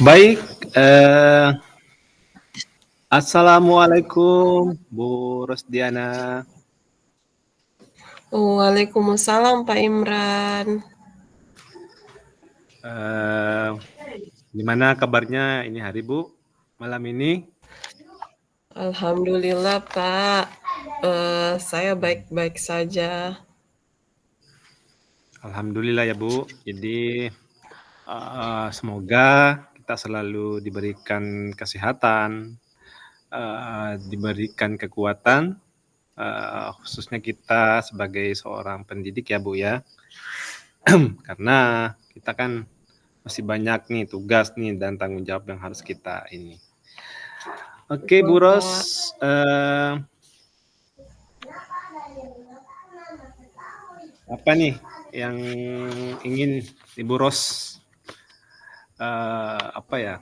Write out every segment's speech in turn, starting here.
Baik, assalamualaikum Bu Rosdiana. Waalaikumsalam Pak Imran. Eh, Gimana kabarnya ini hari Bu? Malam ini? Alhamdulillah Pak, saya baik-baik saja. Alhamdulillah ya Bu. Jadi semoga kita selalu diberikan kesehatan, diberikan kekuatan, khususnya kita sebagai seorang pendidik ya Bu ya. Karena kita kan masih banyak nih tugas nih dan tanggung jawab yang harus kita ini. Oke, Betul Bu Ros, Pak. apa nih yang ingin Ibu Ros apa ya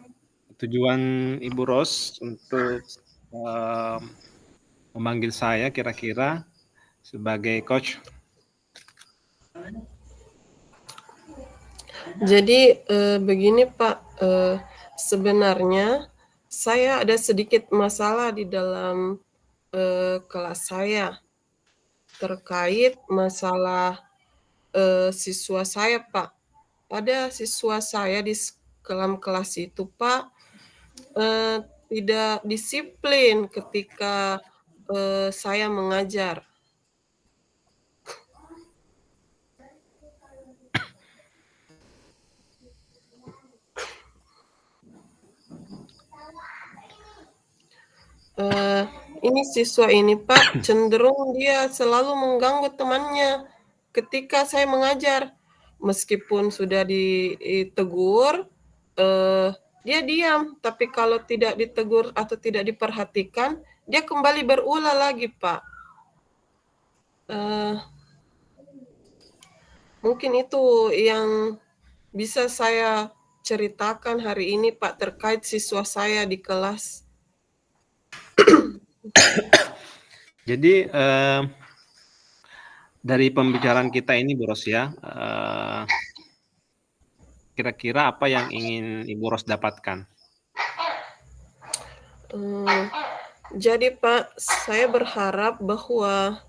tujuan Ibu Ros untuk eh, memanggil saya kira-kira sebagai coach? Jadi begini Pak, sebenarnya saya ada sedikit masalah di dalam kelas saya terkait masalah siswa saya Pak. Ada siswa saya di dalam kelas itu Pak, tidak disiplin ketika, saya mengajar. Eee, ini siswa ini Pak, cenderung dia selalu mengganggu temannya ketika saya mengajar. Meskipun sudah ditegur, eee, dia diam, tapi kalau tidak ditegur atau tidak diperhatikan, dia kembali berulah lagi Pak. Eee Mungkin itu yang bisa saya ceritakan hari ini Pak, terkait siswa saya di kelas. Jadi dari pembicaraan kita ini Bu Ros ya, kira-kira apa yang ingin Ibu Ros dapatkan? Jadi Pak, saya berharap bahwa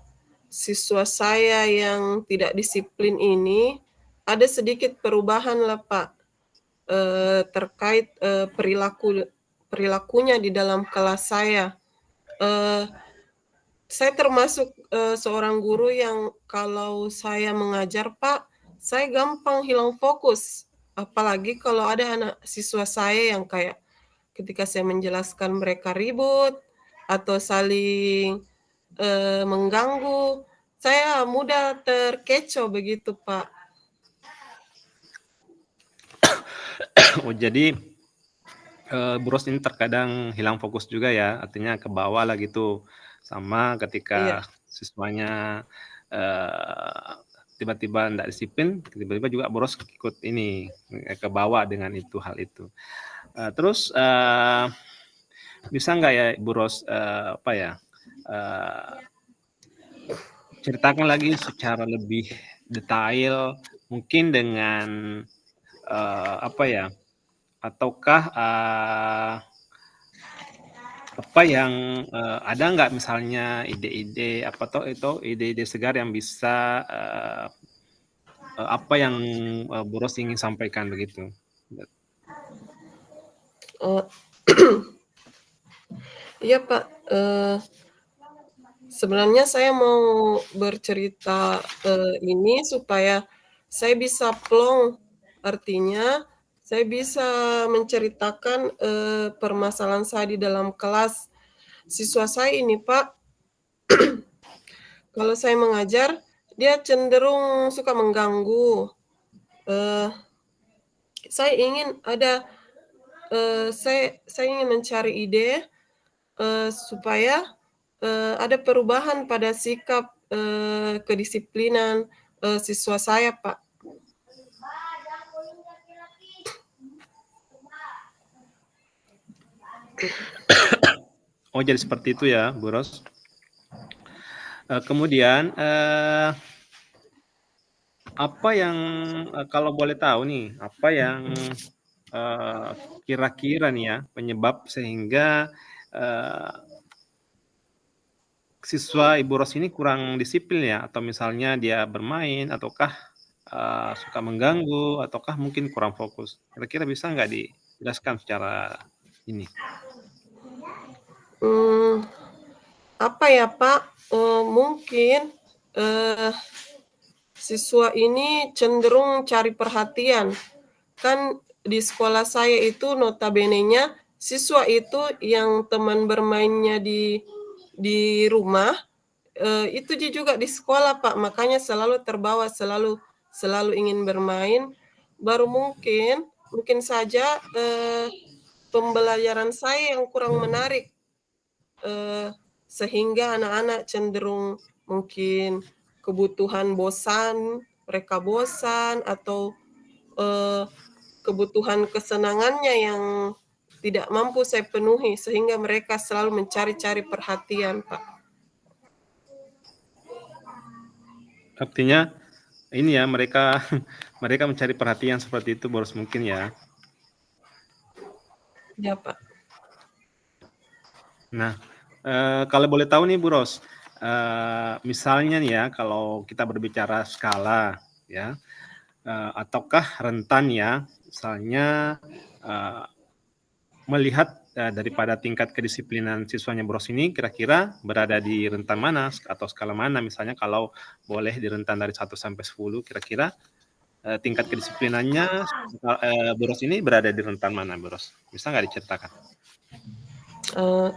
siswa saya yang tidak disiplin ini, ada sedikit perubahan lah Pak, terkait, perilakunya di dalam kelas saya. Eee, saya termasuk, seorang guru yang kalau saya mengajar Pak, saya gampang hilang fokus. Apalagi kalau ada anak siswa saya yang kayak ketika saya menjelaskan mereka ribut atau saling, mengganggu, saya mudah terkecoh begitu, Pak. Oh jadi Bu Ros ini terkadang hilang fokus juga ya, artinya ke bawah lah gitu. Sama Iya, ketika siswanya eh, tiba-tiba tidak disiplin, tiba-tiba juga Bu Ros ikut ini ke bawah dengan itu hal itu. Terus bisa nggak ya Bu Ros apa ya eh, ceritakan lagi secara lebih detail, mungkin dengan apa ya, ataukah apa yang ada nggak misalnya ide-ide apa toh itu ide-ide segar yang bisa apa yang Bu Ros ingin sampaikan begitu? eee, iya, Pak, sebenarnya saya mau bercerita, ini supaya saya bisa plong, artinya saya bisa menceritakan, permasalahan saya di dalam kelas. Siswa saya ini, Pak, kalau saya mengajar, dia cenderung suka mengganggu. Eee, saya ingin ada, saya ingin mencari ide, supaya, ada perubahan pada sikap, kedisiplinan, siswa saya, Pak. Oh jadi seperti itu ya Bu Ros. Kemudian apa yang kalau boleh tahu nih apa yang kira-kira nih ya penyebab sehingga siswa Ibu Ros ini kurang disiplin ya, atau misalnya dia bermain, ataukah suka mengganggu, ataukah mungkin kurang fokus? Kira-kira bisa nggak dijelaskan secara ini? Apa ya Pak? Mungkin siswa ini cenderung cari perhatian. Kan di sekolah saya itu notabene-nya siswa itu yang teman bermainnya di rumah, itu dia juga di sekolah Pak, makanya selalu terbawa, selalu ingin bermain. Baru mungkin saja pembelajaran saya yang kurang menarik, sehingga anak-anak cenderung mungkin mereka bosan atau kebutuhan kesenangannya yang tidak mampu saya penuhi, sehingga mereka selalu mencari-cari perhatian, Pak. Artinya ini ya mereka mencari perhatian seperti itu Boros mungkin ya. Ya, Pak. Nah, kalau boleh tahu nih Bu Ros, misalnya nih ya kalau kita berbicara skala ya, ataukah rentan ya, misalnya melihat daripada tingkat kedisiplinan siswanya Bu Ros ini kira-kira berada di rentan mana atau skala mana, misalnya kalau boleh di rentan dari 1 sampai 10 kira-kira tingkat kedisiplinannya Bu Ros ini berada di rentan mana Bu Ros? Bisa nggak diceritakan?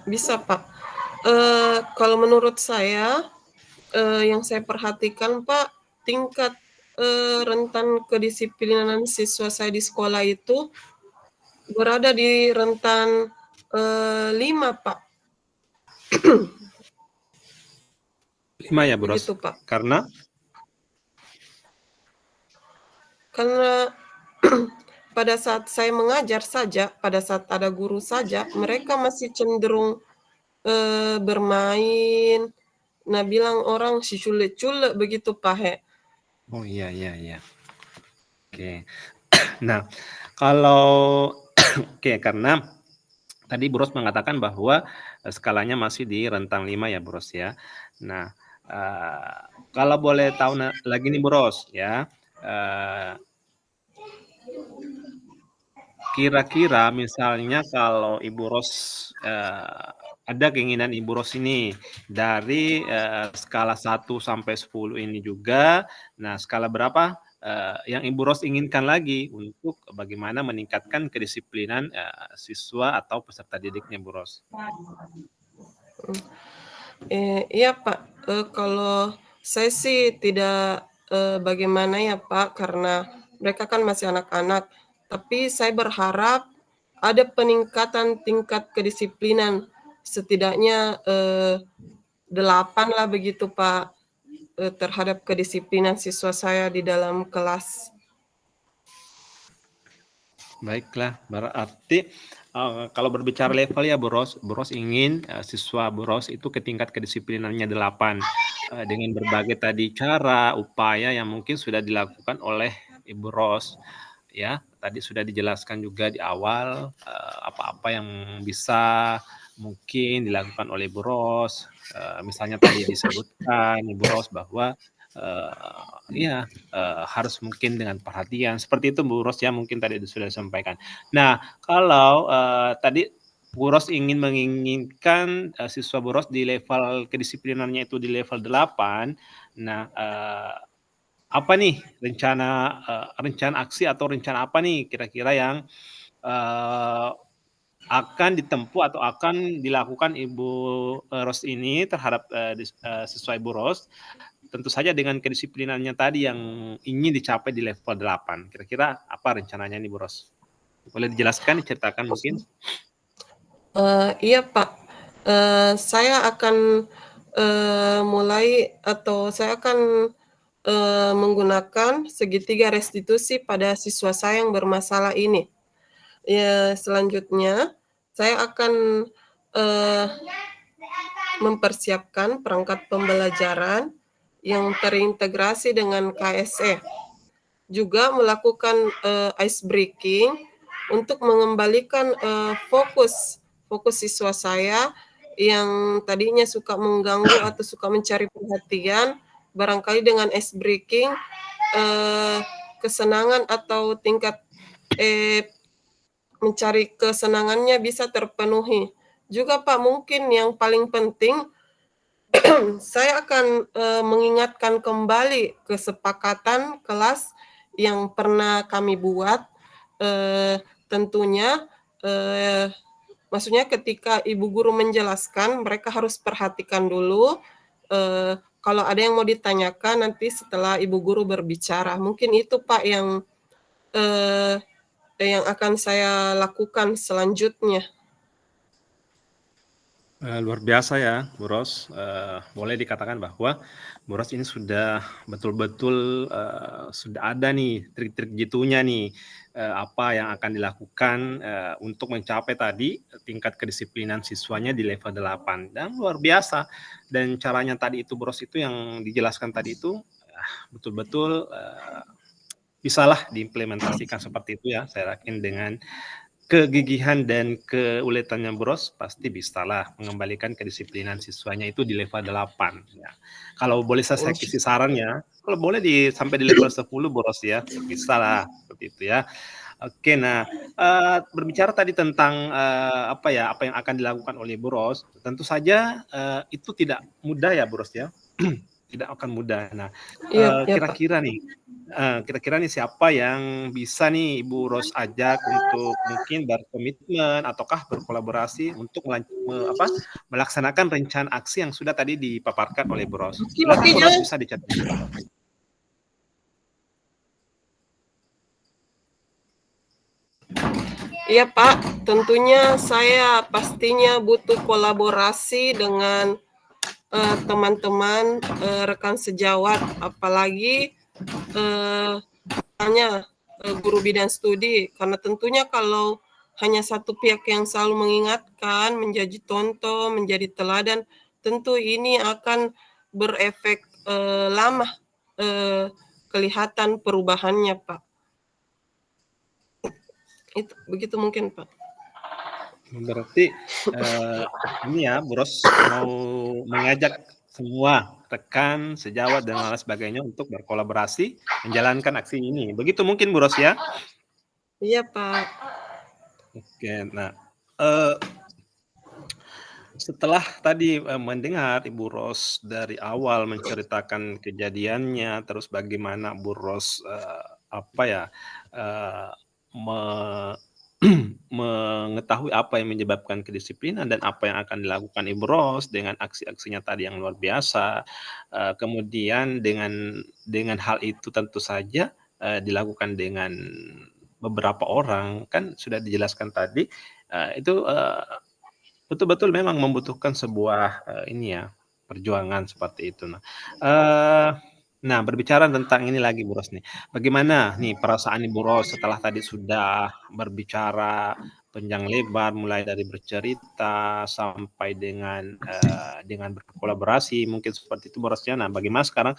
Bisa Pak. Kalau menurut saya, yang saya perhatikan Pak, tingkat rentan kedisiplinan siswa saya di sekolah itu berada di rentan 5 Pak. 5 ya Bu Ros? Begitu Pak. Karena pada saat saya mengajar saja, pada saat ada guru saja, mereka masih cenderung bermain. Nah, bilang orang si cule-cule begitu Pak He. oh iya. Oke. Nah, kalau oke karena tadi Bu Ros mengatakan bahwa skalanya masih di rentang 5 ya Bu Ros ya. Nah, kalau boleh tahu lagi nih Bu Ros ya, kira-kira misalnya kalau Ibu Ros ada keinginan Ibu Ros ini dari skala 1 sampai 10 ini juga, nah skala berapa yang Ibu Ros inginkan lagi untuk bagaimana meningkatkan kedisiplinan siswa atau peserta didiknya Bu Ros? Iya Pak, kalau saya sih tidak bagaimana ya Pak, karena mereka kan masih anak-anak. Tapi saya berharap ada peningkatan tingkat kedisiplinan, setidaknya 8 lah begitu Pak, terhadap kedisiplinan siswa saya di dalam kelas. Baiklah, berarti kalau berbicara level ya Bu Ros ingin siswa Bu Ros itu ke tingkat kedisiplinannya 8 dengan berbagai tadi cara, upaya yang mungkin sudah dilakukan oleh Ibu Ros. Ya, tadi sudah dijelaskan juga di awal apa-apa yang bisa mungkin dilakukan oleh Ibu Ros. Misalnya tadi disebutkan Ibu Ros bahwa harus mungkin dengan perhatian. Seperti itu Bu Ros ya mungkin tadi sudah disampaikan. Nah, kalau tadi Bu Ros menginginkan siswa Bu Ros di level kedisiplinannya itu di level 8. Nah, apa nih rencana aksi atau rencana apa nih kira-kira yang akan ditempuh atau akan dilakukan Ibu Ros ini terhadap siswa Ibu Ros, tentu saja dengan kedisiplinannya tadi yang ingin dicapai di level 8. Kira-kira apa rencananya nih Bu Ros? Boleh dijelaskan, diceritakan mungkin? Iya Pak, saya akan saya akan menggunakan segitiga restitusi pada siswa saya yang bermasalah ini. Ya, selanjutnya saya akan mempersiapkan perangkat pembelajaran yang terintegrasi dengan KSE. Juga melakukan ice breaking untuk mengembalikan fokus siswa saya yang tadinya suka mengganggu atau suka mencari perhatian, barangkali dengan ice breaking kesenangan atau tingkat mencari kesenangannya bisa terpenuhi. Juga Pak, mungkin yang paling penting saya akan mengingatkan kembali kesepakatan kelas yang pernah kami buat. Tentunya maksudnya ketika ibu guru menjelaskan, mereka harus perhatikan dulu. Kalau ada yang mau ditanyakan nanti setelah ibu guru berbicara. Mungkin itu Pak yang akan saya lakukan selanjutnya. Luar biasa ya, Bu Ros. Boleh dikatakan bahwa Bu Ros ini sudah betul-betul sudah ada nih trik-trik jitunya nih, apa yang akan dilakukan untuk mencapai tadi tingkat kedisiplinan siswanya di level 8 dan luar biasa. Dan caranya tadi itu Bu Ros itu yang dijelaskan tadi itu betul-betul bisalah diimplementasikan seperti itu ya. Saya yakin dengan kegigihan dan keuletannya Bros pasti bisalah mengembalikan kedisiplinan siswanya itu di level 8 ya. Kalau boleh saya kasih sarannya, kalau boleh sampai di level 10 Bros ya, bisalah seperti itu ya. Oke, nah berbicara tadi tentang apa yang akan dilakukan oleh Bros, tentu saja itu tidak mudah ya Bros ya. Tidak akan mudah. Nah, Iya, Pak. kira-kira nih siapa yang bisa nih Ibu Ros ajak untuk mungkin berkomitmen ataukah berkolaborasi untuk melaksanakan rencana aksi yang sudah tadi dipaparkan oleh Bu Ros. Silakan Bu Ros, bisa dicatat. Iya Pak, tentunya saya pastinya butuh kolaborasi dengan teman-teman rekan sejawat, apalagi hanya guru bidang studi, karena tentunya kalau hanya satu pihak yang selalu mengingatkan, menjadi contoh, menjadi teladan, tentu ini akan berefek lama kelihatan perubahannya Pak. Itu begitu mungkin Pak. Berarti ini ya Bu Ros mau mengajak semua rekan, sejawat dan lain sebagainya untuk berkolaborasi menjalankan aksi ini. Begitu mungkin Bu Ros ya? Iya Pak. Oke, nah setelah tadi mendengar Ibu Ros dari awal menceritakan kejadiannya, terus bagaimana Bu Ros mengetahui apa yang menyebabkan kedisiplinan dan apa yang akan dilakukan Ibu Ros dengan aksi-aksinya tadi yang luar biasa. Kemudian dengan hal itu tentu saja dilakukan dengan beberapa orang, kan sudah dijelaskan tadi, itu betul-betul memang membutuhkan sebuah perjuangan seperti itu. Nah, berbicara tentang ini lagi Bu Ros nih, bagaimana nih perasaan Ibu Ros setelah tadi sudah berbicara panjang lebar mulai dari bercerita sampai dengan berkolaborasi mungkin seperti itu Bu Ros ya. Nah, bagaimana sekarang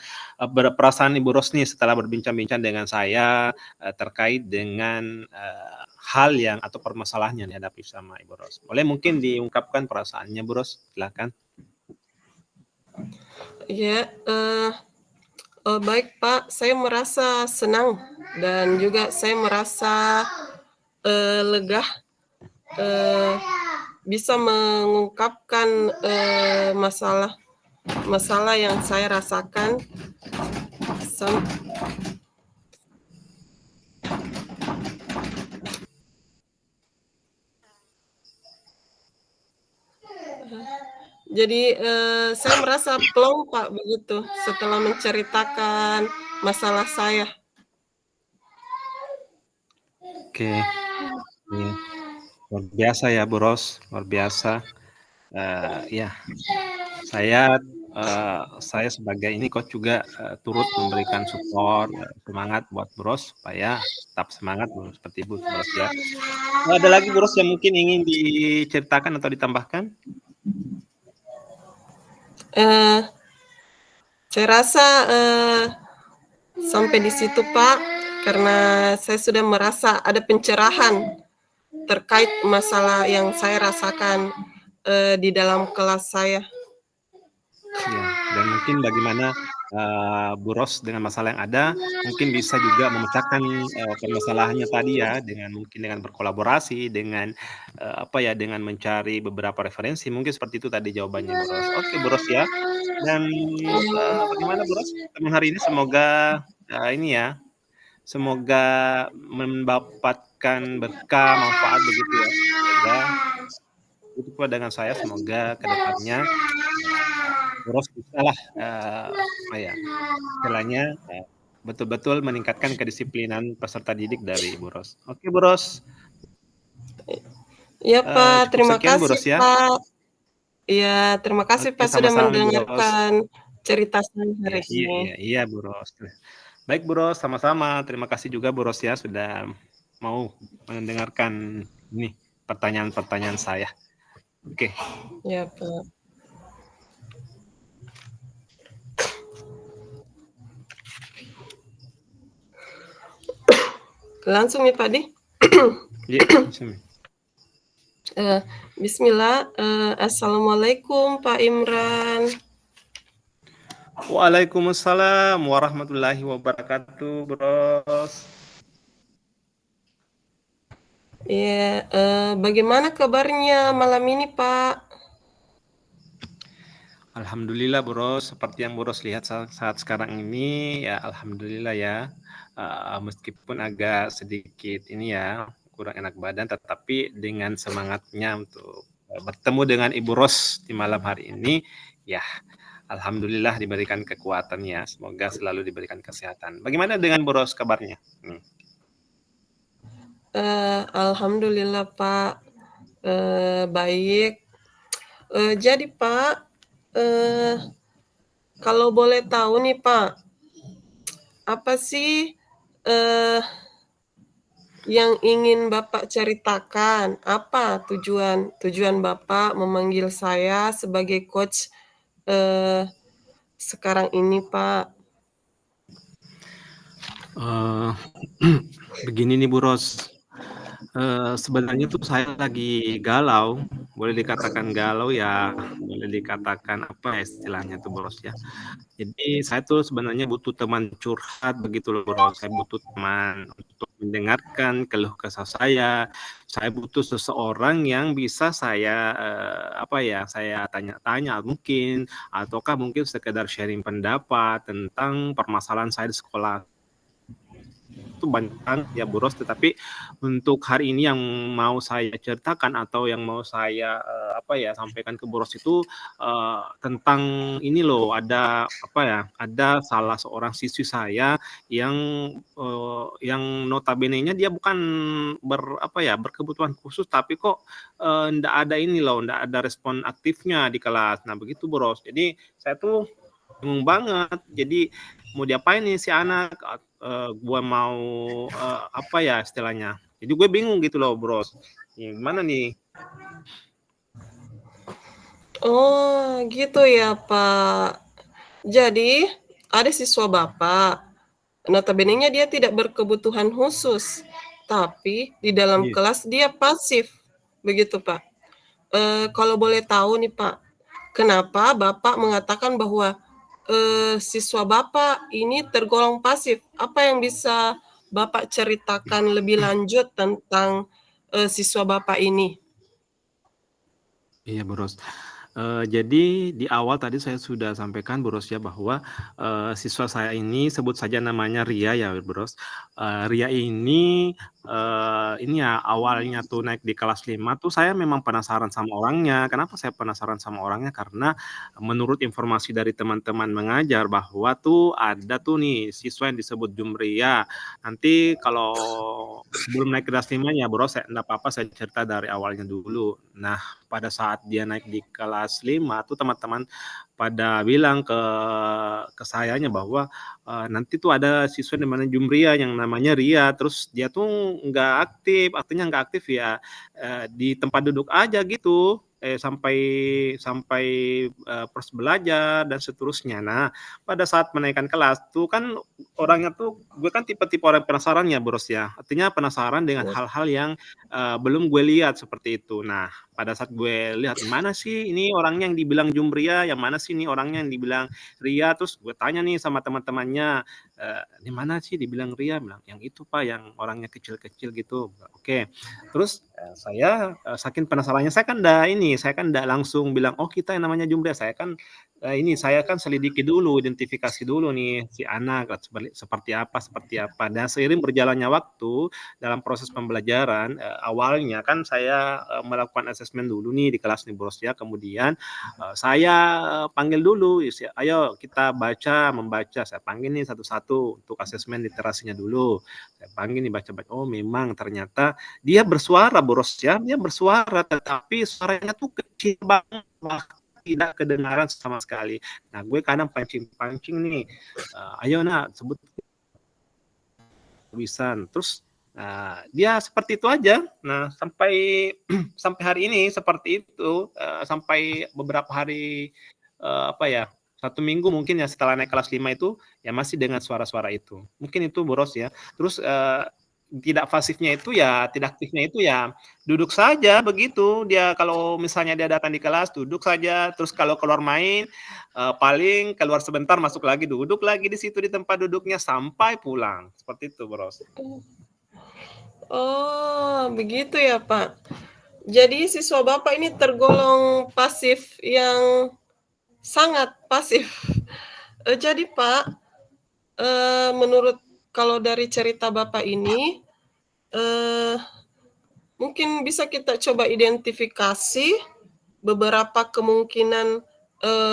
perasaan Ibu Ros nih setelah berbincang-bincang dengan saya terkait dengan hal yang atau permasalahan yang dihadapi sama Ibu Ros. Boleh mungkin diungkapkan perasaannya Bu Ros, silakan. Ya, baik Pak, saya merasa senang dan juga saya merasa lega bisa mengungkapkan masalah yang saya rasakan. Jadi saya merasa plong Pak begitu setelah menceritakan masalah saya. Oke, luar biasa ya Bu Ros, luar biasa. Ya, saya sebagai ini coach juga turut memberikan support, semangat buat Bu Ros supaya tetap semangat seperti Ibu Ros ya. Ada lagi Bu Ros yang mungkin ingin diceritakan atau ditambahkan? Saya rasa sampai di situ Pak, karena saya sudah merasa ada pencerahan terkait masalah yang saya rasakan di dalam kelas saya. Ya, dan mungkin bagaimana Bu Ros dengan masalah yang ada mungkin bisa juga memecahkan permasalahannya tadi ya dengan berkolaborasi dengan dengan mencari beberapa referensi mungkin seperti itu tadi jawabannya Bu Ros. Oke Bu Ros ya. Dan bagaimana Bu Ros teman hari ini semoga semoga mendapatkan berkah manfaat begitu ya. Semoga itu pula dengan saya semoga kedepannya Boros bisa lah istilahnya betul-betul meningkatkan kedisiplinan peserta didik dari Boros. Oke Boros. Iya Pak, Cukup terima sekian kasih Boros ya. Pak. Iya, terima kasih Oke, Pak sudah sama-sama Bu Ros. mendengarkan cerita saya hari ini. Iya Bu Ros. Baik Bu Ros, sama-sama. Terima kasih juga Bu Ros ya sudah mau mendengarkan ini pertanyaan-pertanyaan saya. Oke. Ya Pak. Langsung ya Pak Di. Iya, langsung. Bismillah. Assalamualaikum Pak Imran. Waalaikumsalam warahmatullahi wabarakatuh, Bros. Iya, bagaimana kabarnya malam ini Pak? Alhamdulillah Bros, seperti yang Bros lihat saat sekarang ini ya alhamdulillah ya. Meskipun agak sedikit ini ya kurang enak badan, tetapi dengan semangatnya untuk bertemu dengan Ibu Ros di malam hari ini ya alhamdulillah diberikan kekuatan ya. Semoga selalu diberikan kesehatan. Bagaimana dengan Bros kabarnya? Alhamdulillah Pak, baik. Jadi Pak, kalau boleh tahu nih Pak, apa sih yang ingin Bapak ceritakan? Apa tujuan Bapak memanggil saya sebagai coach sekarang ini Pak? Begini nih Bu Ros, sebenarnya tuh saya lagi galau, boleh dikatakan galau ya, boleh dikatakan apa ya istilahnya tuh Bu Ros ya. Jadi saya tuh sebenarnya butuh teman curhat begitu loh Bu Ros, saya butuh teman untuk mendengarkan keluh kesah saya butuh seseorang yang bisa saya saya tanya-tanya mungkin, ataukah mungkin sekedar sharing pendapat tentang permasalahan saya di sekolah. Itu banyak ya Bu Ros, tetapi untuk hari ini yang mau saya ceritakan atau yang mau saya sampaikan ke Bu Ros itu tentang ini loh, ada salah seorang siswi saya yang notabene-nya dia bukan berkebutuhan khusus, tapi kok ndak ada respon aktifnya di kelas. Nah begitu Bu Ros. Jadi saya tuh bingung banget. Jadi mau diapain nih si anak? Gue mau istilahnya. Jadi gue bingung gitu loh, Bros. Gimana nih? Oh, gitu ya, Pak. Jadi, ada siswa Bapak, notabene-nya dia tidak berkebutuhan khusus, tapi di dalam kelas dia pasif, begitu, Pak. Kalau boleh tahu nih, Pak, kenapa Bapak mengatakan bahwa siswa Bapak ini tergolong pasif? Apa yang bisa Bapak ceritakan lebih lanjut tentang siswa Bapak ini? Iya, Bros. Jadi di awal tadi saya sudah sampaikan Bros ya bahwa siswa saya ini sebut saja namanya Ria ya Bros. Ria ini awalnya tuh naik di kelas 5 tuh saya memang penasaran sama orangnya. Kenapa saya penasaran sama orangnya? Karena menurut informasi dari teman-teman mengajar bahwa tuh ada tuh nih siswa yang disebut Jumria. Nanti kalau sebelum naik kelas 5 ya Bros, enggak apa-apa saya cerita dari awalnya dulu. Nah, pada saat dia naik di kelas 5 tuh teman-teman pada bilang ke sayanya bahwa nanti tuh ada siswa di mana Jumria yang namanya Ria, terus dia tuh nggak aktif, artinya nggak aktif ya di tempat duduk aja gitu. sampai proses belajar dan seterusnya. Nah, pada saat menaikkan kelas tuh kan orangnya tuh gue kan tipe-tipe orang penasaran ya, Bros, ya. Artinya penasaran dengan Yes. hal-hal yang belum gue lihat seperti itu. Nah, pada saat gue lihat mana sih ini orangnya yang dibilang Jumbria, yang mana sih ini orangnya yang dibilang Ria, terus gue tanya nih sama teman-temannya, "Ini mana sih dibilang Ria?" Bilang, "Yang itu, Pak, yang orangnya kecil-kecil gitu." Oke. Terus saya saking penasarannya saya kan ndak langsung bilang, "Oh, kita yang namanya Jumbria." Saya kan selidiki dulu, identifikasi dulu nih si anak seperti apa. Dan seiring berjalannya waktu dalam proses pembelajaran, awalnya kan saya melakukan asesmen dulu nih di kelas nih, Bros, ya. Kemudian saya panggil dulu, ayo kita membaca. Saya panggil nih satu-satu untuk asesmen literasinya dulu. Saya panggil nih baca-baca. Oh, memang ternyata dia bersuara, Bros, ya. Dia bersuara, tetapi suaranya tuh kecil banget, tidak kedengaran sama sekali. Nah, gue kadang pancing-pancing nih, ayo nak sebut tulisan. Terus dia seperti itu aja. Nah, sampai sampai hari ini seperti itu, sampai beberapa hari, 1 minggu mungkin ya setelah naik kelas 5 itu, ya masih dengan suara-suara itu. Mungkin itu, Bros, ya. Terus tidak pasifnya itu ya, tidak aktifnya itu ya duduk saja begitu. Dia kalau misalnya dia datang di kelas duduk saja, terus kalau keluar main paling keluar sebentar masuk lagi duduk lagi di situ di tempat duduknya sampai pulang. Seperti itu, Bros. Oh, begitu ya, Pak. Jadi siswa Bapak ini tergolong pasif yang sangat pasif. Jadi Pak, menurut kalau dari cerita Bapak ini, mungkin bisa kita coba identifikasi beberapa kemungkinan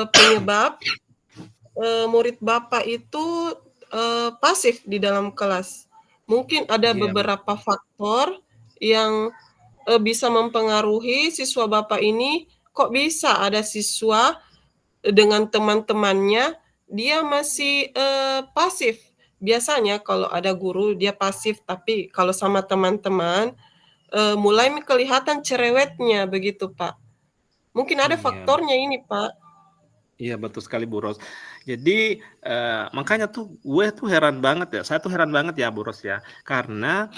penyebab murid Bapak itu pasif di dalam kelas. Mungkin ada Iya, beberapa faktor yang bisa mempengaruhi siswa Bapak ini, kok bisa ada siswa dengan teman-temannya dia masih pasif. Biasanya kalau ada guru dia pasif, tapi kalau sama teman-teman mulai kelihatan cerewetnya begitu, Pak. Mungkin ada iya. faktornya ini, Pak. Iya, betul sekali, Bu Ros. Jadi makanya tuh gue tuh heran banget ya. Saya tuh heran banget ya, Bu Ros, ya. Karena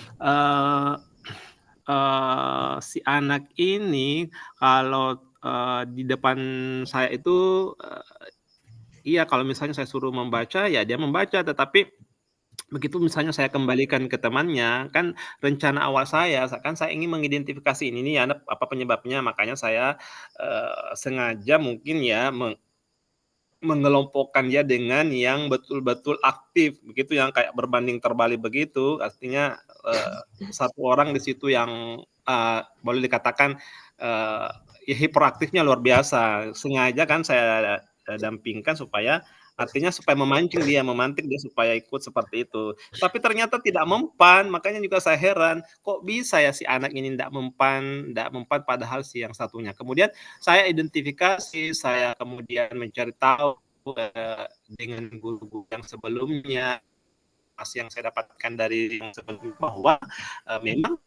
si anak ini kalau di depan saya itu iya kalau misalnya saya suruh membaca ya dia membaca, tetapi begitu misalnya saya kembalikan ke temannya, kan rencana awal saya ingin mengidentifikasi ini nih anak apa penyebabnya, makanya saya sengaja mungkin ya mengelompokkan dia dengan yang betul-betul aktif, begitu, yang kayak berbanding terbalik begitu. Artinya satu orang di situ yang boleh dikatakan ya hiperaktifnya luar biasa. Sengaja kan saya dampingkan supaya memantik dia supaya ikut seperti itu. Tapi ternyata tidak mempan, makanya juga saya heran, kok bisa ya si anak ini tidak mempan padahal si yang satunya. Kemudian saya identifikasi, saya kemudian mencari tahu dengan guru-guru yang sebelumnya, yang saya dapatkan dari yang sebelumnya bahwa memang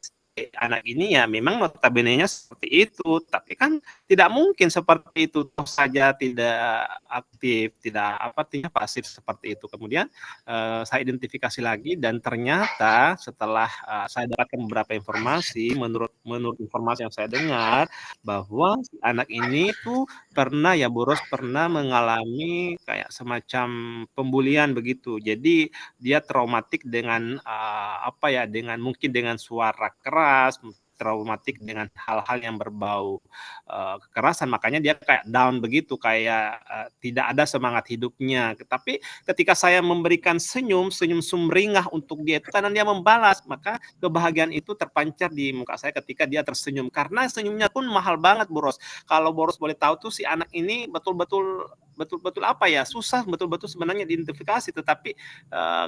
anak ini ya memang notabene-nya seperti itu, tapi kan tidak mungkin seperti itu toh saja tidak aktif, tidak artinya pasif seperti itu. Kemudian saya identifikasi lagi dan ternyata setelah saya dapatkan beberapa informasi, menurut informasi yang saya dengar bahwa si anak ini tuh pernah ya Boros pernah mengalami kayak semacam pembulian begitu. Jadi dia traumatik dengan mungkin dengan suara keras, traumatik dengan hal-hal yang berbau kekerasan, makanya dia kayak down begitu, kayak tidak ada semangat hidupnya. Tapi ketika saya memberikan senyum sumringah untuk dia, karena dia membalas, maka kebahagiaan itu terpancar di muka saya ketika dia tersenyum, karena senyumnya pun mahal banget, Boros. Kalau Boros boleh tahu tuh si anak ini betul-betul betul-betul apa ya, susah betul-betul sebenarnya diidentifikasi. Tetapi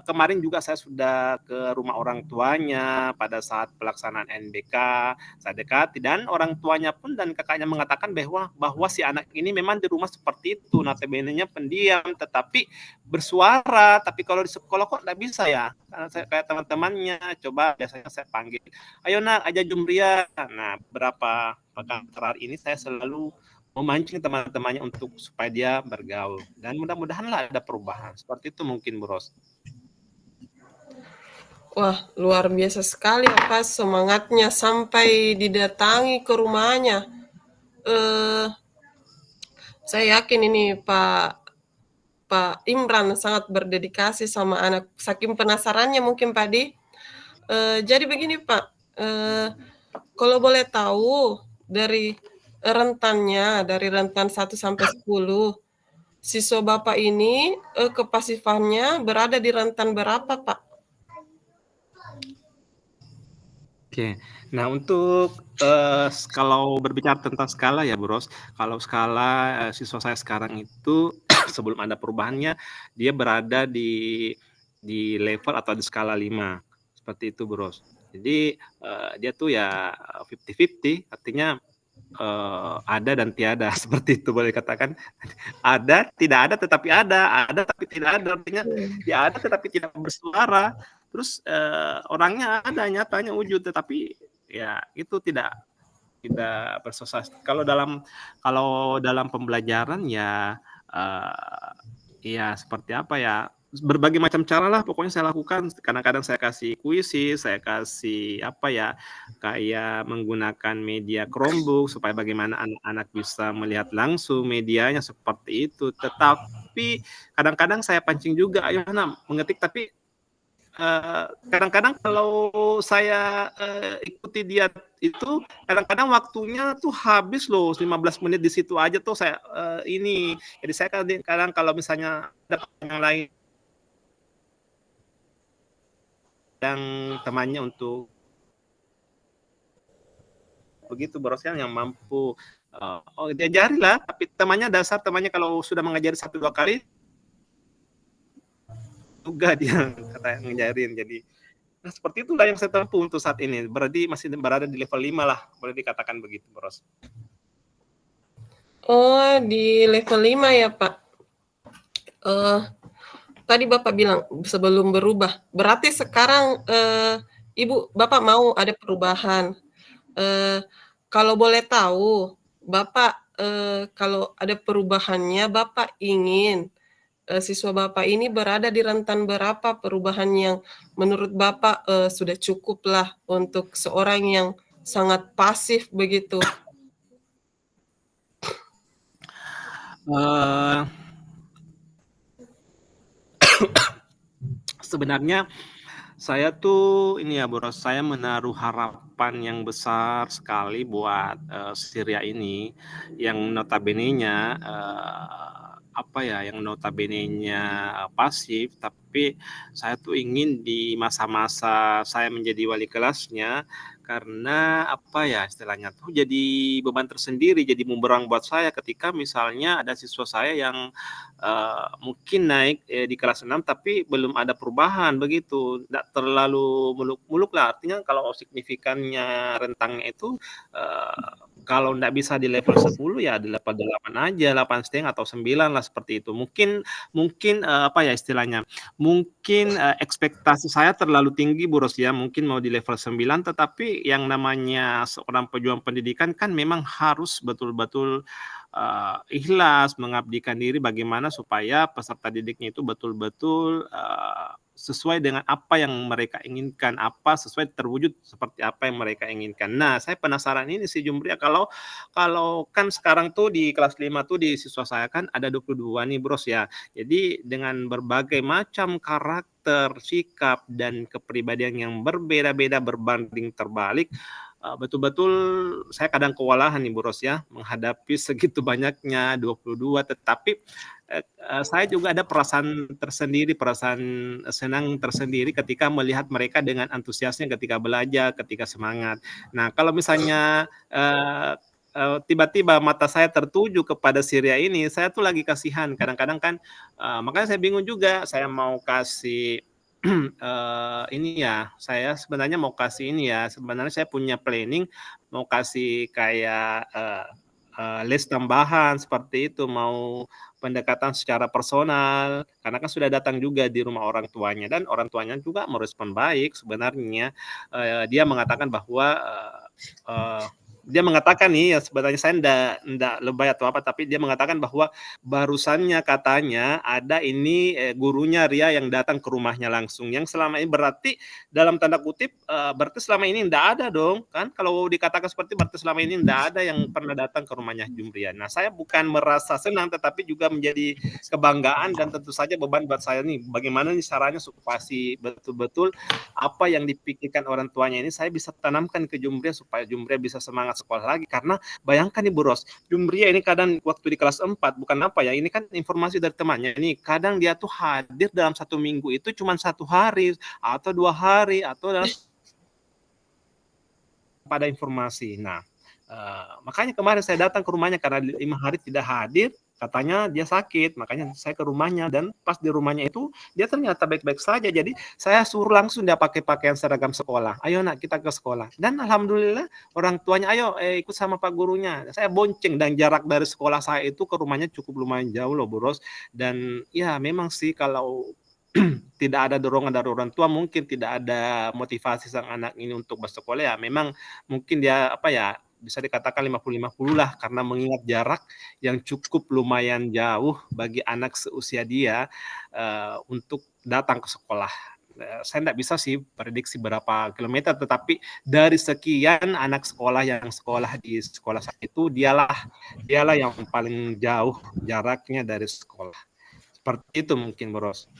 kemarin juga saya sudah ke rumah orang tuanya pada saat pelaksanaan NBK, saya dekati dan orang tuanya pun dan kakaknya mengatakan bahwa si anak ini memang di rumah seperti itu, notabene-nya pendiam tetapi bersuara, tapi kalau di sekolah kok nggak bisa ya. Karena saya kayak teman-temannya, coba biasanya saya panggil, ayo nak, aja Jumria. Nah, berapa pekan terakhir ini saya selalu memancing teman-temannya untuk supaya dia bergaul dan mudah-mudahanlah ada perubahan seperti itu mungkin Bros. Wah, luar biasa sekali ya Pak semangatnya sampai didatangi ke rumahnya. Saya yakin ini Pak Imran sangat berdedikasi sama anak. Saking penasarannya mungkin Pak Di. Jadi begini Pak, kalau boleh tahu dari rentannya, dari rentan 1 sampai 10, siswa Bapak ini kepasifannya berada di rentan berapa Pak? Oke, nah untuk kalau berbicara tentang skala ya Bros, kalau skala siswa saya sekarang itu sebelum ada perubahannya dia berada di level atau di skala 5 seperti itu Bros. Jadi dia tuh ya 50-50 artinya ada dan tiada seperti itu boleh katakan. Ada, tidak ada tetapi ada tapi tidak ada artinya dia ada tetapi tidak bersuara. Terus orangnya ada nyatanya wujud tetapi ya itu tidak bersosialisasi. Kalau dalam pembelajaran ya ya seperti apa ya, berbagai macam cara lah pokoknya saya lakukan. Kadang-kadang saya kasih kuisi, saya kasih apa ya, kayak menggunakan media Chromebook supaya bagaimana anak-anak bisa melihat langsung medianya seperti itu. Tetapi kadang-kadang saya pancing juga, ayo nak mengetik, tapi kadang-kadang kalau saya ikuti dia itu kadang-kadang waktunya tuh habis loh 15 menit di situ aja tuh saya ini. Jadi saya kadang kalau misalnya ada yang lain yang temannya untuk begitu Borosnya yang mampu diajarilah, tapi temannya kalau sudah mengajari 1-2 kali juga dia kata ngajarin. Jadi nah, seperti itulah yang saya tempuh untuk saat ini. Berarti masih berada di level 5 lah, boleh dikatakan begitu, Boros. Oh, di level 5 ya, Pak. Tadi Bapak bilang sebelum berubah. Berarti sekarang Ibu, Bapak mau ada perubahan. Kalau boleh tahu, Bapak kalau ada perubahannya, Bapak ingin siswa Bapak ini berada di rentan berapa perubahan yang menurut Bapak sudah cukup lah untuk seorang yang sangat pasif begitu? Sebenarnya saya tuh ini ya Boros, saya menaruh harapan yang besar sekali buat Syria ini yang notabene-nya yang notabene-nya pasif, tapi saya tuh ingin di masa-masa saya menjadi wali kelasnya, karena apa ya istilahnya tuh jadi beban tersendiri, jadi bumerang buat saya ketika misalnya ada siswa saya yang mungkin naik di kelas 6 tapi belum ada perubahan begitu, tidak terlalu muluk-muluk lah, artinya kalau signifikannya rentangnya itu kalau tidak bisa di level 10 ya di level 8 aja, 8,5 atau 9 lah seperti itu. Mungkin apa ya istilahnya, mungkin ekspektasi saya terlalu tinggi Boros ya, mungkin mau di level 9 tetapi yang namanya seorang pejuang pendidikan kan memang harus betul-betul ikhlas mengabdikan diri bagaimana supaya peserta didiknya itu betul-betul sesuai dengan apa yang mereka inginkan, sesuai terwujud seperti apa yang mereka inginkan. Nah, saya penasaran ini sih Jumria, kalau kan sekarang tuh di kelas 5 tuh di siswa saya kan ada 22 nih Bros ya. Jadi dengan berbagai macam karakter, sikap dan kepribadian yang berbeda-beda berbanding terbalik, betul-betul saya kadang kewalahan nih Bros ya menghadapi segitu banyaknya 22, tetapi saya juga ada perasaan tersendiri, perasaan senang tersendiri ketika melihat mereka dengan antusiasnya ketika belajar, ketika semangat. Nah, kalau misalnya tiba-tiba mata saya tertuju kepada si Ria ini, saya tuh lagi kasihan. Kadang-kadang kan, makanya saya bingung juga, saya mau kasih ini ya, saya sebenarnya mau kasih ini ya, sebenarnya saya punya planning mau kasih kayak, les tambahan seperti itu, mau pendekatan secara personal, karena kan sudah datang juga di rumah orang tuanya dan orang tuanya juga merespon baik sebenarnya. Dia mengatakan bahwa, eee, dia mengatakan nih, ya sebenarnya saya ndak lebay atau apa, tapi dia mengatakan bahwa barusannya katanya ada ini, gurunya Ria yang datang ke rumahnya langsung, yang selama ini berarti dalam tanda kutip, berarti selama ini ndak ada dong, kan kalau dikatakan seperti berarti selama ini ndak ada yang pernah datang ke rumahnya Jumrian. Nah, saya bukan merasa senang, tetapi juga menjadi kebanggaan dan tentu saja beban buat saya nih, bagaimana nih caranya supaya si betul-betul apa yang dipikirkan orang tuanya ini saya bisa tanamkan ke Jumria supaya Jumria bisa semangat sekolah lagi. Karena bayangkan nih Bros, Jumria ini kadang waktu di kelas 4 bukan apa ya, ini kan informasi dari temannya ini, kadang dia tuh hadir dalam 1 minggu itu cuma 1 hari atau 2 hari atau dalam pada informasi. Nah, makanya kemarin saya datang ke rumahnya karena 5 hari tidak hadir, katanya dia sakit, makanya saya ke rumahnya dan pas di rumahnya itu dia ternyata baik-baik saja. Jadi saya suruh langsung dia pakai pakaian seragam sekolah. Ayo nak kita ke sekolah. Dan alhamdulillah orang tuanya ayo ikut sama pak gurunya. Saya bonceng dan jarak dari sekolah saya itu ke rumahnya cukup lumayan jauh loh Bros. Dan ya memang sih kalau tidak ada dorongan dari orang tua, mungkin tidak ada motivasi sang anak ini untuk bersekolah ya memang mungkin dia apa ya, bisa dikatakan 50-50 lah karena mengingat jarak yang cukup lumayan jauh bagi anak seusia dia, untuk datang ke sekolah. Saya nggak bisa sih prediksi berapa kilometer, tetapi dari sekian anak sekolah yang sekolah di sekolah saya itu dialah yang paling jauh jaraknya dari sekolah. Seperti itu mungkin Bros.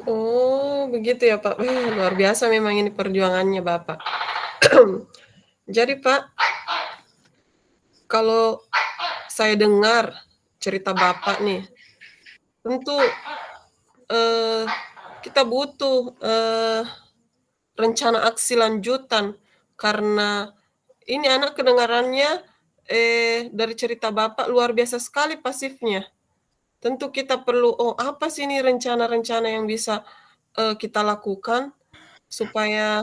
Oh, begitu ya, Pak. Luar biasa memang ini perjuangannya Bapak. Jadi, Pak, kalau saya dengar cerita Bapak nih, tentu, kita butuh, rencana aksi lanjutan karena ini anak kedengarannya, dari cerita Bapak luar biasa sekali pasifnya. Tentu kita perlu, oh apa sih ini rencana-rencana yang bisa, kita lakukan supaya,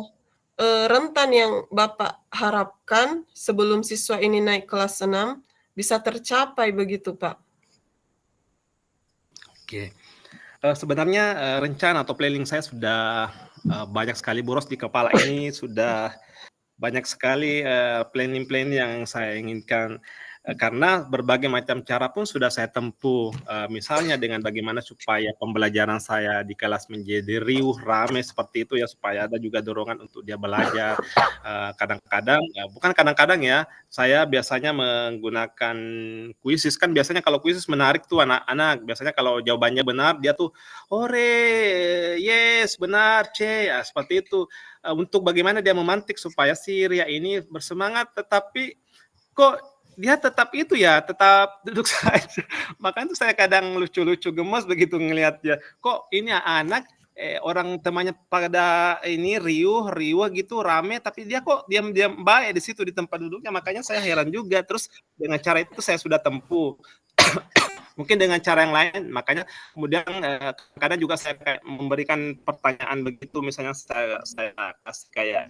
rentan yang Bapak harapkan sebelum siswa ini naik kelas 6 bisa tercapai begitu, Pak? Oke. Sebenarnya, rencana atau planning saya sudah, banyak sekali Bros di kepala ini, sudah banyak sekali, planning-planning yang saya inginkan, karena berbagai macam cara pun sudah saya tempuh, misalnya dengan bagaimana supaya pembelajaran saya di kelas menjadi riuh, ramai seperti itu ya, supaya ada juga dorongan untuk dia belajar. Kadang-kadang, bukan kadang-kadang ya, saya biasanya menggunakan kuisis, kan biasanya kalau kuisis menarik tuh anak-anak, biasanya kalau jawabannya benar dia tuh, "Hore, yes, benar, C," ya seperti itu. Untuk bagaimana dia memantik supaya si Ria ini bersemangat, tetapi kok dia tetap itu ya, tetap duduk saja. Makanya tuh saya kadang lucu-lucu gemes begitu ngelihat dia. Kok ini anak, orang temannya pada ini riuh gitu, rame, tapi dia kok diam-diam baik di situ di tempat duduknya. Makanya saya heran juga. Terus dengan cara itu saya sudah tempuh. Mungkin dengan cara yang lain, makanya kemudian kadang juga saya kayak memberikan pertanyaan begitu, misalnya saya kasih kayak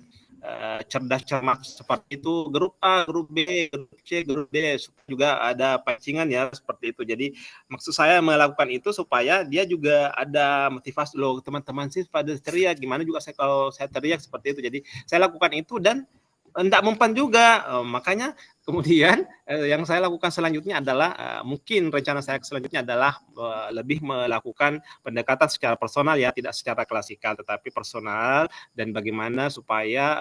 cerdas cermat seperti itu, grup A, grup B, grup C, grup D, juga ada pancingan ya seperti itu. Jadi maksud saya melakukan itu supaya dia juga ada motivasi loh, teman-teman sih pada teriak, gimana juga saya kalau saya teriak seperti itu. Jadi saya lakukan itu dan enggak mempan juga, makanya kemudian, yang saya lakukan selanjutnya adalah, mungkin rencana saya selanjutnya adalah, lebih melakukan pendekatan secara personal ya, tidak secara klasikal, tetapi personal dan bagaimana supaya,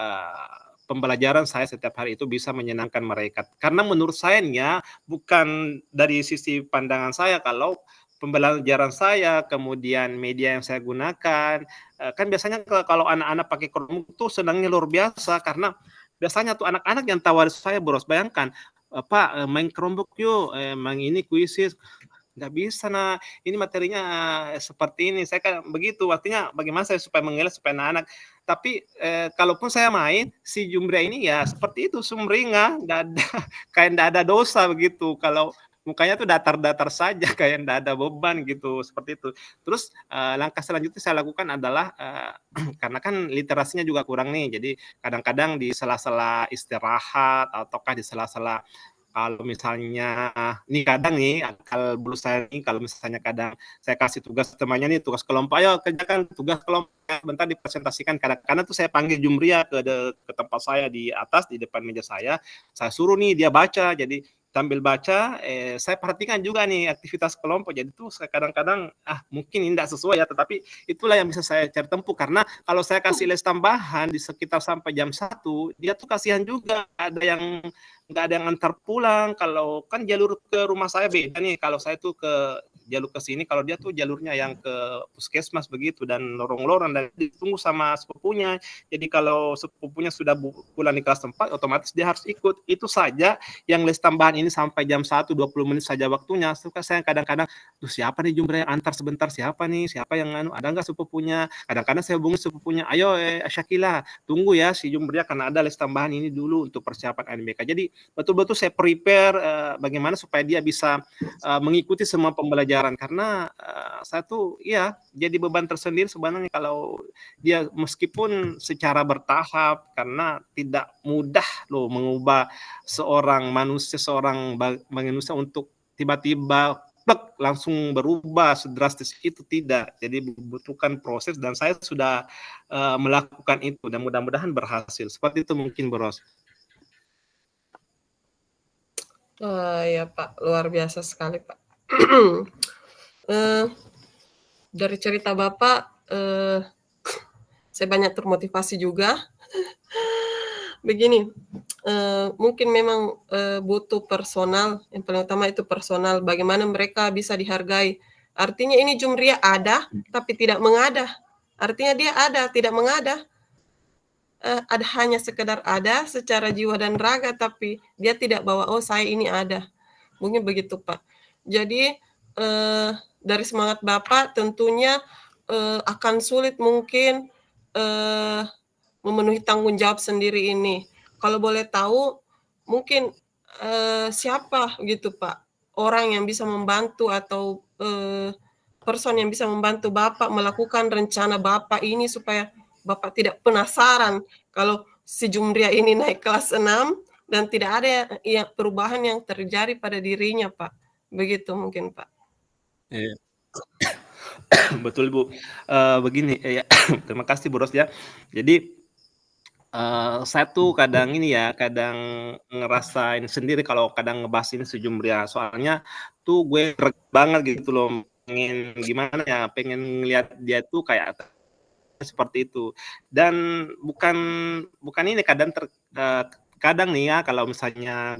pembelajaran saya setiap hari itu bisa menyenangkan mereka. Karena menurut saya nih ya, bukan dari sisi pandangan saya, kalau pembelajaran saya, kemudian media yang saya gunakan, kan biasanya kalau anak-anak pakai Chromebook tuh senangnya luar biasa karena biasanya tuh anak-anak yang tawar saya Bros, bayangkan, "Pak, main Chromebook yuk, main ini kuisis." nggak bisa, nah ini materinya seperti ini, saya kan begitu, artinya bagaimana saya supaya mengeles supaya anak-anak. Tapi kalaupun saya main, si Jumbria ini ya seperti itu, sumringah, nggak ada, kayak nggak ada dosa begitu. Kalau mukanya tuh datar-datar saja, kayak nggak ada beban gitu, seperti itu. Terus langkah selanjutnya saya lakukan adalah karena kan literasinya juga kurang nih, jadi kadang-kadang di sela-sela istirahat ataukah di sela-sela kalau misalnya nih kadang nih akal bulu saya nih kalau misalnya kadang saya kasih tugas temannya nih tugas kelompok, ayo kerjakan tugas kelompok bentar dipresentasikan. Kadang-kadang tuh saya panggil Jumria ke tempat saya di atas di depan meja saya suruh nih dia baca. Jadi sambil baca saya perhatikan juga nih aktivitas kelompok. Jadi tuh saya kadang-kadang mungkin ini tidak sesuai ya, tetapi itulah yang bisa saya cari tempuh karena kalau saya kasih les tambahan di sekitar sampai jam 1, dia tuh kasihan juga nggak ada yang antar pulang. Kalau kan jalur ke rumah saya beda nih, kalau saya tuh ke jalur ke sini, kalau dia tuh jalurnya yang ke puskesmas begitu dan lorong-lorong dan ditunggu sama sepupunya. Jadi kalau sepupunya sudah pulang di kelas 4, otomatis dia harus ikut. Itu saja yang les tambahan ini sampai jam 1, 20 menit saja waktunya. Suka saya kadang-kadang, tuh siapa nih Jumbre yang antar sebentar, siapa nih, siapa yang ada nggak sepupunya. Kadang-kadang saya hubungi sepupunya, ayo Syakila, tunggu ya si Jumbre karena ada les tambahan ini dulu untuk persiapan NBK. Jadi betul-betul saya prepare bagaimana supaya dia bisa mengikuti semua pembelajaran karena saya tuh ya jadi beban tersendiri sebenarnya kalau dia meskipun secara bertahap karena tidak mudah loh mengubah seorang manusia untuk tiba-tiba langsung berubah sedrastis itu, tidak. Jadi membutuhkan proses dan saya sudah melakukan itu dan mudah-mudahan berhasil. Seperti itu mungkin Bros. Ya Pak, luar biasa sekali Pak. Dari cerita Bapak, saya banyak termotivasi juga. Begini, mungkin memang butuh personal, yang paling utama itu personal, bagaimana mereka bisa dihargai. Artinya ini Jumria ada, tapi tidak mengada. Artinya dia ada, tidak mengada. Ada hanya sekedar ada secara jiwa dan raga, tapi dia tidak bawa, oh saya ini ada. Mungkin begitu Pak. Jadi dari semangat Bapak tentunya akan sulit mungkin memenuhi tanggung jawab sendiri ini. Kalau boleh tahu, mungkin siapa gitu Pak, orang yang bisa membantu atau person yang bisa membantu Bapak melakukan rencana Bapak ini supaya Bapak tidak penasaran kalau si Jumria ini naik kelas 6 dan tidak ada perubahan yang terjadi pada dirinya Pak. Begitu mungkin Pak. Betul Bu. Begini ya, terima kasih Bu Ros ya. Jadi saya tuh kadang ini ya, kadang ngerasain sendiri kalau kadang ngebahasin si Jumria. Soalnya tuh gue banget gitu loh, pengen gimana ya, pengen ngeliat dia tuh kayak seperti itu. Dan bukan ini kadang nih ya kalau misalnya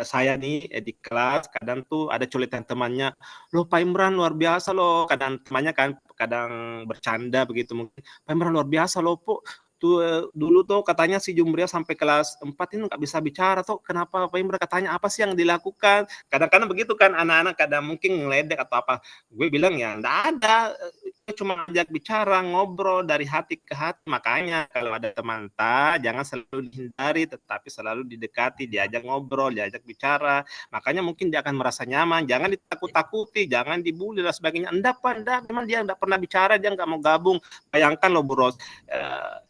saya nih di kelas kadang tuh ada culitan temannya, loh Pak Imran luar biasa loh, kadang temannya kan kadang bercanda begitu mungkin, Pak Imran luar biasa loh tuh dulu tuh katanya si Jumria sampai kelas 4 ini nggak bisa bicara tuh, kenapa Pak Imran, katanya apa sih yang dilakukan, kadang-kadang begitu kan anak-anak kadang mungkin ngeledek atau apa, gue bilang ya nggak ada, cuma ajak bicara, ngobrol dari hati ke hati. Makanya kalau ada teman jangan selalu dihindari, tetapi selalu didekati, diajak ngobrol, diajak bicara. Makanya mungkin dia akan merasa nyaman. Jangan ditakut-takuti, jangan dibully dan sebagainya. Enggak, memang dia enggak pernah bicara, dia enggak mau gabung. Bayangkan loh, Bro,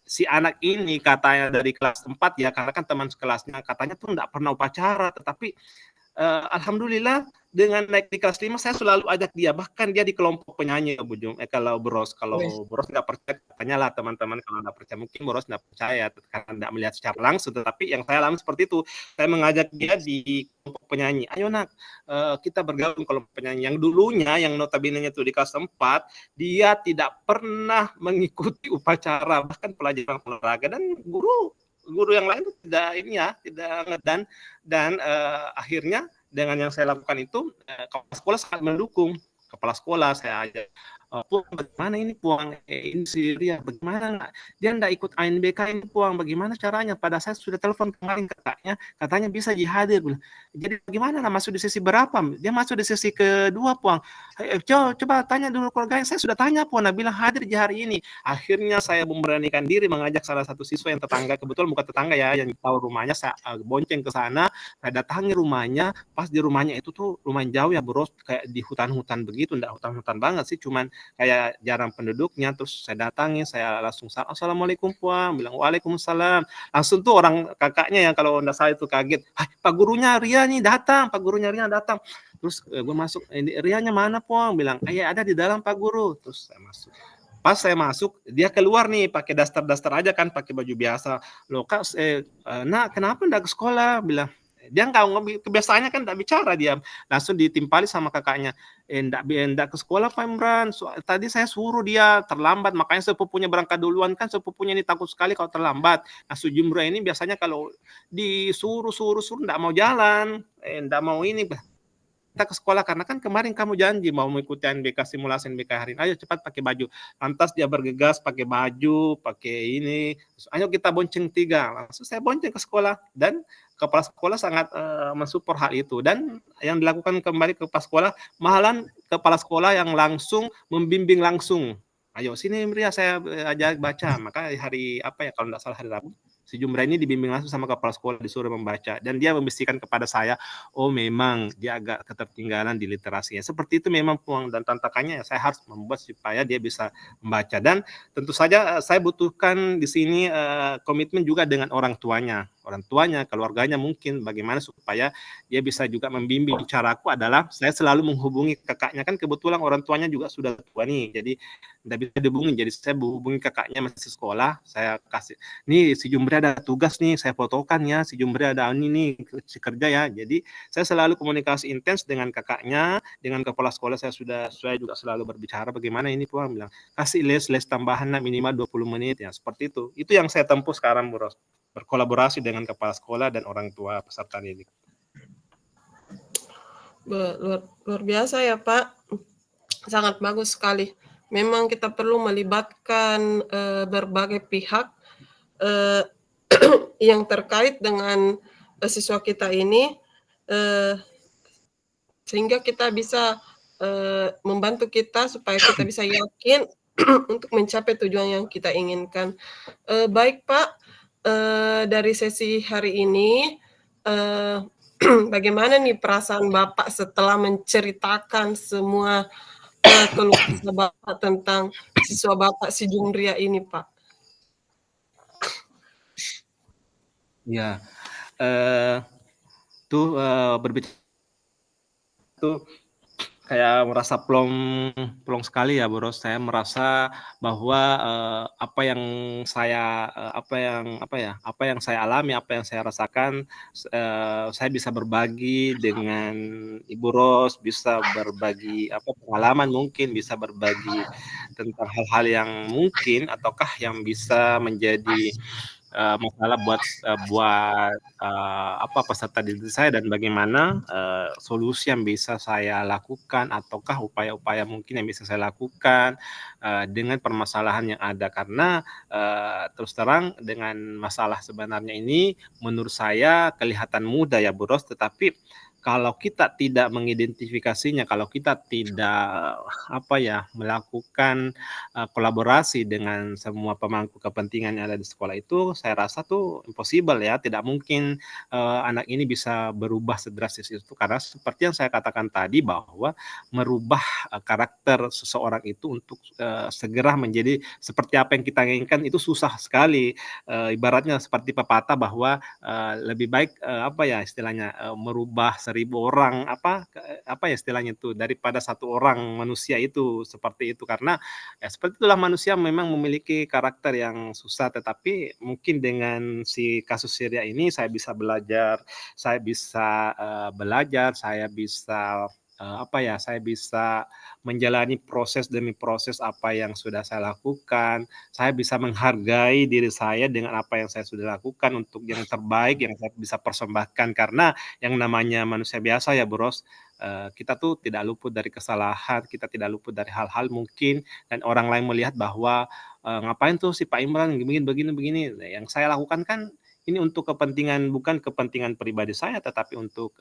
si anak ini katanya dari kelas 4 ya, karena kan teman sekelasnya katanya tuh enggak pernah upacara, tetapi alhamdulillah dengan naik di kelas 5 saya selalu ajak dia, bahkan dia di kelompok penyanyi ya Bu Jum. Kalau Bros nggak percaya, tanyalah teman-teman, kalau nggak percaya mungkin Bros nggak percaya karena nggak melihat secara langsung, tetapi yang saya alami seperti itu. Saya mengajak dia di kelompok penyanyi, ayo nak kita bergabung kelompok penyanyi. Yang dulunya yang notabene-nya itu di kelas 4 dia tidak pernah mengikuti upacara bahkan pelajaran olahraga, dan guru yang lain tidak ngedan, dan akhirnya dengan yang saya lakukan itu kepala sekolah sangat mendukung. Kepala sekolah saya ajak "Puang bagaimana ini Puang, ini si Ria bagaimana dia nggak ikut ANBK ini Puang, bagaimana caranya? Pada saya sudah telepon kemarin katanya bisa hadir." Bilang, "Jadi bagaimana lah masuk di sesi berapa?" Dia masuk di sesi kedua Puang. Coba tanya dulu keluarganya." "Saya sudah tanya Puang, nah bilang hadir di hari ini." Akhirnya saya memberanikan diri mengajak salah satu siswa yang tetangga, kebetulan bukan tetangga ya, yang tahu rumahnya, saya bonceng ke sana, saya datangi rumahnya. Pas di rumahnya itu tuh lumayan jauh ya Bro, kayak di hutan-hutan begitu, enggak hutan-hutan banget sih, cuman kayak jarang penduduknya. Terus saya datangi, saya langsung "Assalamualaikum Puang," bilang, "Waalaikumsalam." Langsung tuh orang kakaknya yang kalau enggak salah itu kaget, "Hai, Pak gurunya Ria nih datang, Pak gurunya Ria datang." Terus gue masuk, "Ini Rianya mana Puang?" Bilang, "Ya ada di dalam Pak Guru." Terus saya masuk. Pas saya masuk, dia keluar nih pakai daster-daster aja kan, pakai baju biasa. "Loh Kak, Nak kenapa enggak ke sekolah?" Bilang. Dia nggak kebiasaannya kan enggak bicara dia. Langsung ditimpali sama kakaknya, enggak ke sekolah Pak Imran. Tadi saya suruh dia terlambat, makanya sepupunya berangkat duluan kan sepupunya ini takut sekali kalau terlambat. Nah, Sujumra ini biasanya kalau disuruh enggak mau jalan, enggak mau ini, "Kita ke sekolah karena kan kemarin kamu janji mau mengikuti NBK simulasi NBK hari ini. Ayo cepat pakai baju." Lantas dia bergegas pakai baju, pakai ini, "Ayo kita bonceng 3." Langsung saya bonceng ke sekolah dan kepala sekolah sangat mensupport hal itu, dan yang dilakukan kembali ke kepala sekolah, malahan kepala sekolah yang langsung membimbing langsung. "Ayo sini Ria, saya ajak baca." Maka hari apa ya, kalau enggak salah hari Rabu, si Jumra ini dibimbing langsung sama kepala sekolah, disuruh membaca, dan dia membisikkan kepada saya, "Oh memang dia agak ketertinggalan di literasinya." Seperti itu memang Puang, dan tantangannya ya saya harus membuat supaya dia bisa membaca, dan tentu saja saya butuhkan di sini komitmen juga dengan orang tuanya, keluarganya mungkin bagaimana supaya dia bisa juga membimbing. Caraku adalah saya selalu menghubungi kakaknya, kan kebetulan orang tuanya juga sudah tua nih, jadi tidak bisa dihubungi. Jadi saya hubungi kakaknya masih sekolah, saya kasih, "Nih si Jumri ada tugas nih, saya fotokan ya, si Jumri ada ini nih kerja ya." Jadi saya selalu komunikasi intens dengan kakaknya, dengan kepala sekolah saya juga selalu berbicara, "Bagaimana ini Puang?" Bilang, "Kasih les tambahan lah minimal 20 menit." Ya seperti itu. Itu yang saya tempuh sekarang Bros. Berkolaborasi dengan kepala sekolah dan orang tua peserta didik. Luar biasa ya Pak, sangat bagus sekali. Memang kita perlu melibatkan berbagai pihak yang terkait dengan siswa kita ini, sehingga kita bisa membantu kita supaya kita bisa yakin untuk mencapai tujuan yang kita inginkan. Baik Pak, dari sesi hari ini, bagaimana nih perasaan Bapak setelah menceritakan semua keluh kesah Bapak tentang siswa Bapak si Jumria ini Pak? Ya, berbicara tuh kayak merasa plong sekali ya Bros. Saya merasa bahwa apa yang saya alami, apa yang saya rasakan, saya bisa berbagi dengan Ibu Ros, bisa berbagi pengalaman mungkin, bisa berbagi tentang hal-hal yang mungkin ataukah yang bisa menjadi masalah buat peserta didik saya, dan bagaimana solusi yang bisa saya lakukan ataukah upaya-upaya mungkin yang bisa saya lakukan dengan permasalahan yang ada. Karena terus terang dengan masalah sebenarnya ini menurut saya kelihatan mudah ya Bu Ros, tetapi kalau kita tidak mengidentifikasinya, kalau kita tidak melakukan kolaborasi dengan semua pemangku kepentingan yang ada di sekolah itu, saya rasa tuh impossible ya, tidak mungkin anak ini bisa berubah sedrastis itu. Karena seperti yang saya katakan tadi bahwa merubah karakter seseorang itu untuk segera menjadi seperti apa yang kita inginkan itu susah sekali. Ibaratnya seperti pepatah bahwa lebih baik istilahnya merubah 1000 orang istilahnya itu daripada 1 orang manusia itu, seperti itu. Karena ya seperti itulah manusia memang memiliki karakter yang susah, tetapi mungkin dengan si kasus Syria ini saya bisa belajar, saya bisa saya bisa menjalani proses demi proses apa yang sudah saya lakukan. Saya bisa menghargai diri saya dengan apa yang saya sudah lakukan untuk yang terbaik yang saya bisa persembahkan, karena yang namanya manusia biasa ya Bros, kita tuh tidak luput dari kesalahan, kita tidak luput dari hal-hal mungkin dan orang lain melihat bahwa, ngapain tuh si Pak Imran begini. Nah, yang saya lakukan kan ini untuk kepentingan bukan kepentingan pribadi saya, tetapi untuk,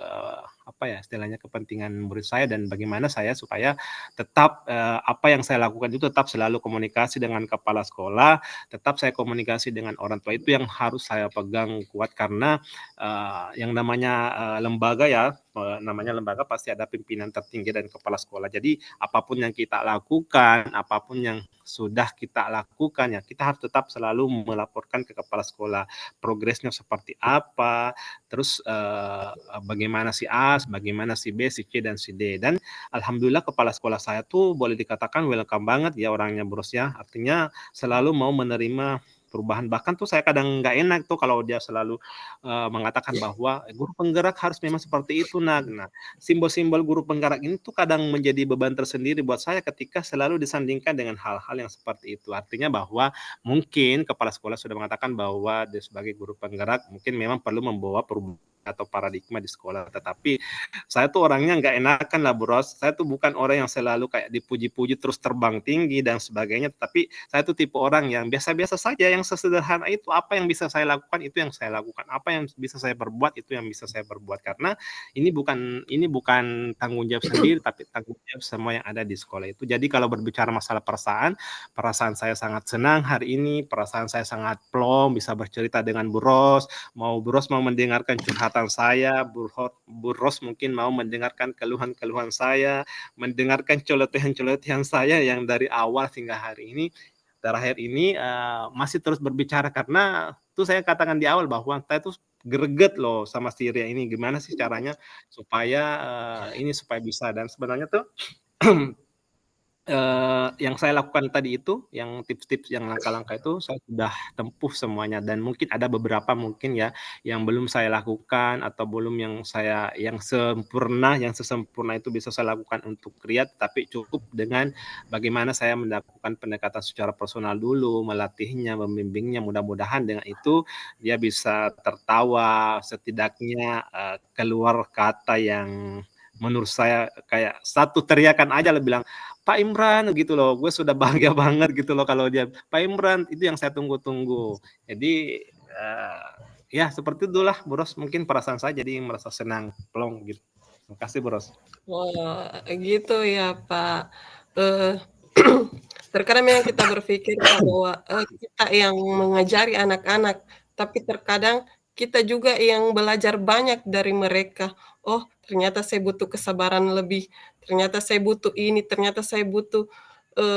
apa ya, istilahnya kepentingan murid saya dan bagaimana saya supaya tetap, apa yang saya lakukan itu tetap selalu komunikasi dengan kepala sekolah, tetap saya komunikasi dengan orang tua, itu yang harus saya pegang kuat karena, yang namanya, lembaga ya, namanya lembaga pasti ada pimpinan tertinggi dan kepala sekolah. Jadi apapun yang kita lakukan, apapun yang sudah kita lakukan ya, kita harus tetap selalu melaporkan ke kepala sekolah progresnya seperti apa, terus bagaimana si A, bagaimana si B, si C, dan si D. Dan alhamdulillah kepala sekolah saya tuh boleh dikatakan welcome banget ya orangnya Bros ya, artinya selalu mau menerima perubahan. Bahkan tuh saya kadang nggak enak tuh kalau dia selalu mengatakan bahwa guru penggerak harus memang seperti itu. Nah, simbol-simbol guru penggerak ini tuh kadang menjadi beban tersendiri buat saya ketika selalu disandingkan dengan hal-hal yang seperti itu. Artinya bahwa mungkin kepala sekolah sudah mengatakan bahwa dia sebagai guru penggerak mungkin memang perlu membawa perubahan atau paradigma di sekolah. Tetapi saya tuh orangnya nggak enakan lah Bros. Saya tuh bukan orang yang selalu kayak dipuji-puji terus terbang tinggi dan sebagainya. Tapi saya tuh tipe orang yang biasa-biasa saja, yang sesederhana itu apa yang bisa saya lakukan itu yang saya lakukan. Apa yang bisa saya perbuat itu yang bisa saya perbuat. Karena ini bukan tanggung jawab sendiri, tapi tanggung jawab semua yang ada di sekolah itu. Jadi kalau berbicara masalah perasaan saya sangat senang hari ini, perasaan saya sangat plong, bisa bercerita dengan Bu Ros mau mendengarkan curhatan saya, Bu Ros mungkin mau mendengarkan keluhan-keluhan saya, mendengarkan celotehan-celotehan saya yang dari awal hingga hari ini, terakhir ini masih terus berbicara karena tuh saya katakan di awal bahwa saya tuh greget loh sama si Ria ini gimana sih caranya supaya supaya bisa dan sebenarnya tuh yang saya lakukan tadi itu, yang tips-tips, yang langkah-langkah itu saya sudah tempuh semuanya dan mungkin ada beberapa mungkin ya, yang belum saya lakukan atau belum yang sesempurna itu bisa saya lakukan untuk Ria, tapi cukup dengan bagaimana saya melakukan pendekatan secara personal dulu, melatihnya, membimbingnya, mudah-mudahan dengan itu dia bisa tertawa, setidaknya, keluar kata yang menurut saya kayak satu teriakan aja lah bilang, Pak Imran gitu loh, gue sudah bangga banget gitu loh kalau dia Pak Imran itu yang saya tunggu-tunggu. Jadi ya seperti itulah Bros, mungkin perasaan saya jadi merasa senang plong gitu. Terima kasih Bros. Wah, gitu ya Pak. Terkadang memang kita berpikir bahwa kita yang mengajari anak-anak, tapi terkadang kita juga yang belajar banyak dari mereka. Oh, ternyata saya butuh kesabaran lebih, ternyata saya butuh ini, ternyata saya butuh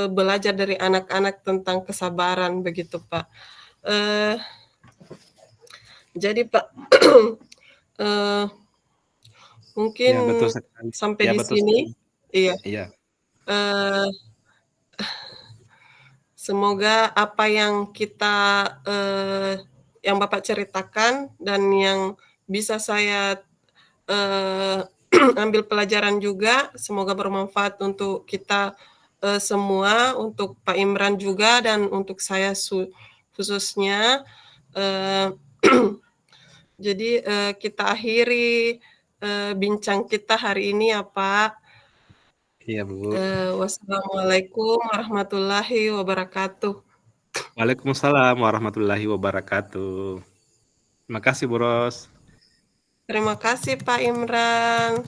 belajar dari anak-anak tentang kesabaran, begitu Pak. Jadi Pak, mungkin Ya betul sekali. sampai Ya di betul sini. sekali. Iya. Iya. Semoga apa yang yang Bapak ceritakan dan yang bisa saya ambil pelajaran juga, semoga bermanfaat untuk kita semua, untuk Pak Imran juga dan untuk saya khususnya. Jadi kita akhiri bincang kita hari ini ya Pak. Iya Bu. Wassalamualaikum warahmatullahi wabarakatuh. Waalaikumsalam warahmatullahi wabarakatuh. Terima kasih Bros. Terima kasih Pak Imran.